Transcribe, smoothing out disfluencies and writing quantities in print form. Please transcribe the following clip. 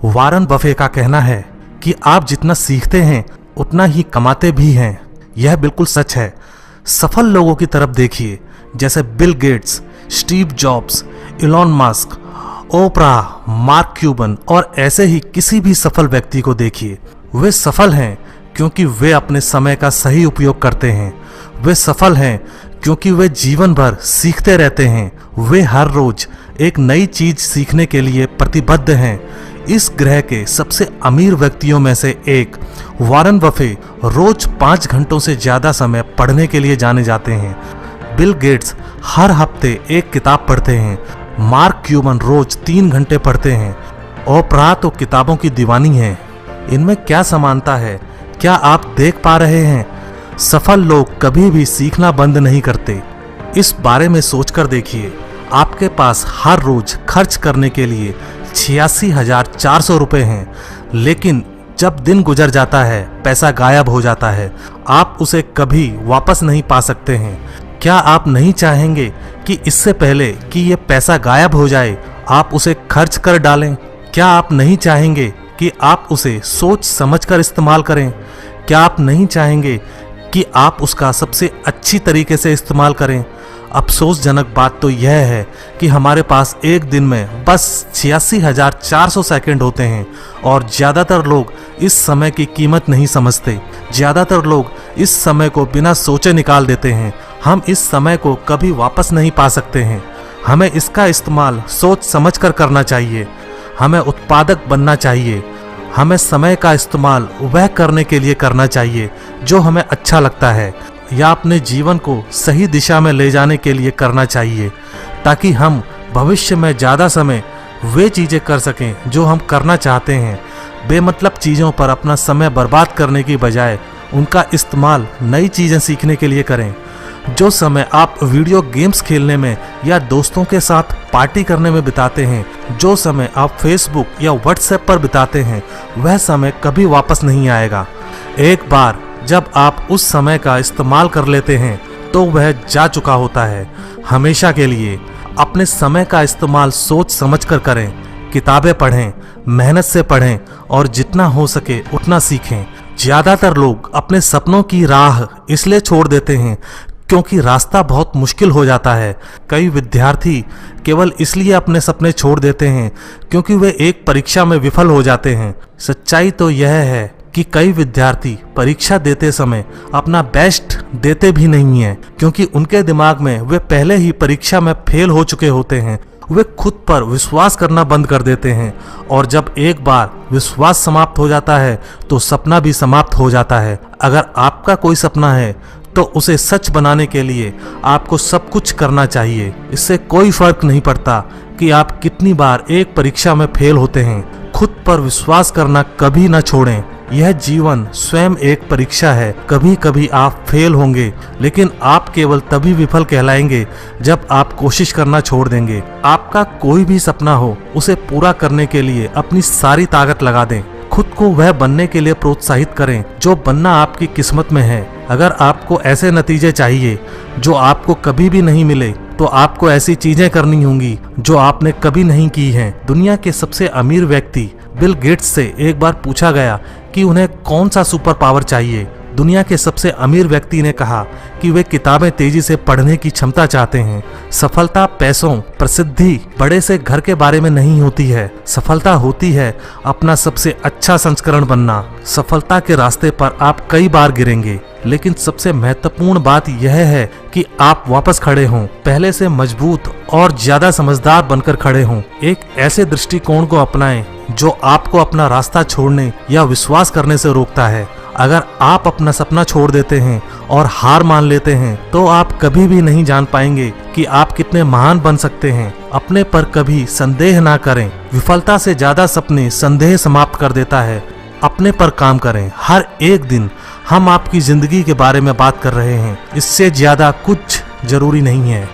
Warren Buffett का कहना है कि आप जितना सीखते हैं उतना ही कमाते भी हैं। यह बिल्कुल सच है। सफल लोगों की तरफ देखिए, जैसे Bill Gates, Steve Jobs, Elon Musk, Oprah, Mark Cuban और ऐसे ही किसी भी सफल व्यक्ति को देखिए। वे सफल हैं क्योंकि वे अपने समय का सही उपयोग करते हैं। वे सफल हैं क्योंकि वे जीवन भर सीखते रहते हैं। वे हर रोज एक नई चीज सीखने के लिए प्रतिबद्ध हैं। इस ग्रह के सबसे अमीर व्यक्तियों में से एक वॉरेन बफे रोज 5 घंटों से ज्यादा समय पढ़ने के लिए जाने जाते हैं। बिल गेट्स हर हफ्ते एक किताब पढ़ते हैं। मार्क क्यूबन रोज 3 घंटे पढ़ते हैं। ओपरा तो किताबों की दीवानी है। इनमें क्या समानता है, क्या आप देख पा रहे हैं? सफल लोग कभी भी सीखना बंद नहीं करते। इस बारे में सोचकर देखिए, आपके पास हर रोज खर्च करने के लिए 86,400 रुपये हैं, लेकिन जब दिन गुजर जाता है पैसा गायब हो जाता है। आप उसे कभी वापस नहीं पा सकते हैं। क्या आप नहीं चाहेंगे कि इससे पहले कि ये पैसा गायब हो जाए आप उसे खर्च कर डालें? क्या आप नहीं चाहेंगे कि आप उसे सोच समझकर इस्तेमाल करें? क्या आप नहीं चाहेंगे कि आप उसका सबसे अच्छी तरीके से इस्तेमाल करें? अफसोसजनक बात तो यह है कि हमारे पास एक दिन में बस 86,400 सेकंड होते हैं और ज़्यादातर लोग इस समय की कीमत नहीं समझते। ज़्यादातर लोग इस समय को बिना सोचे निकाल देते हैं। हम इस समय को कभी वापस नहीं पा सकते हैं। हमें इसका इस्तेमाल सोच समझकर करना चाहिए। हमें उत्पादक बनना चाहिए। हमें समय का इस्तेमाल वह करने के लिए करना चाहिए जो हमें अच्छा लगता है, या अपने जीवन को सही दिशा में ले जाने के लिए करना चाहिए, ताकि हम भविष्य में ज़्यादा समय वे चीज़ें कर सकें जो हम करना चाहते हैं। बेमतलब चीज़ों पर अपना समय बर्बाद करने की बजाय उनका इस्तेमाल नई चीज़ें सीखने के लिए करें। जो समय आप वीडियो गेम्स खेलने में या दोस्तों के साथ पार्टी करने में बिताते हैं, जो समय आप फेसबुक या व्हाट्सएप पर बिताते हैं, वह समय कभी वापस नहीं आएगा। एक बार जब आप उस समय का इस्तेमाल कर लेते हैं तो वह जा चुका होता है हमेशा के लिए। अपने समय का इस्तेमाल सोच समझकर करें। किताबें पढ़ें, मेहनत से पढ़ें और जितना हो सके उतना सीखें। ज़्यादातर लोग अपने सपनों की राह इसलिए छोड़ देते हैं क्योंकि रास्ता बहुत मुश्किल हो जाता है। कई विद्यार्थी केवल इसलिए अपने सपने छोड़ देते हैं क्योंकि वे एक परीक्षा में विफल हो जाते हैं। सच्चाई तो यह है कि कई विद्यार्थी परीक्षा देते समय अपना बेस्ट देते भी नहीं हैं, क्योंकि उनके दिमाग में वे पहले ही परीक्षा में फेल हो चुके होते हैं। वे खुद पर विश्वास करना बंद कर देते हैं और जब एक बार विश्वास समाप्त हो जाता है तो सपना भी समाप्त हो जाता है। अगर आपका कोई सपना है तो उसे सच बनाने के लिए आपको सब कुछ करना चाहिए। इससे कोई फर्क नहीं पड़ता कि आप कितनी बार एक परीक्षा में फेल होते हैं। खुद पर विश्वास करना कभी न छोड़ें। यह जीवन स्वयं एक परीक्षा है। कभी कभी आप फेल होंगे, लेकिन आप केवल तभी विफल कहलाएंगे जब आप कोशिश करना छोड़ देंगे। आपका कोई भी सपना हो, उसे पूरा करने के लिए अपनी सारी ताकत लगा दें। खुद को वह बनने के लिए प्रोत्साहित करें जो बनना आपकी किस्मत में है। अगर आपको ऐसे नतीजे चाहिए जो आपको कभी भी नहीं मिले, तो आपको ऐसी चीजें करनी होंगी जो आपने कभी नहीं की हैं। दुनिया के सबसे अमीर व्यक्ति बिल गेट्स से एक बार पूछा गया कि उन्हें कौन सा सुपर पावर चाहिए। दुनिया के सबसे अमीर व्यक्ति ने कहा कि वे किताबें तेजी से पढ़ने की क्षमता चाहते हैं। सफलता पैसों, प्रसिद्धि, बड़े से घर के बारे में नहीं होती है। सफलता होती है अपना सबसे अच्छा संस्करण बनना। सफलता के रास्ते पर आप कई बार गिरेंगे, लेकिन सबसे महत्वपूर्ण बात यह है कि आप वापस खड़े हों, पहले से मजबूत और ज्यादा समझदार बनकर खड़े हों। एक ऐसे दृष्टिकोण को अपनाएं जो आपको अपना रास्ता छोड़ने या विश्वास करने से रोकता है। अगर आप अपना सपना छोड़ देते हैं और हार मान लेते हैं तो आप कभी भी नहीं जान पाएंगे कि आप कितने महान बन सकते हैं। अपने पर कभी संदेह ना करें। विफलता से ज्यादा सपने संदेह समाप्त कर देता है। अपने पर काम करें। हर एक दिन हम आपकी जिंदगी के बारे में बात कर रहे हैं, इससे ज्यादा कुछ जरूरी नहीं है।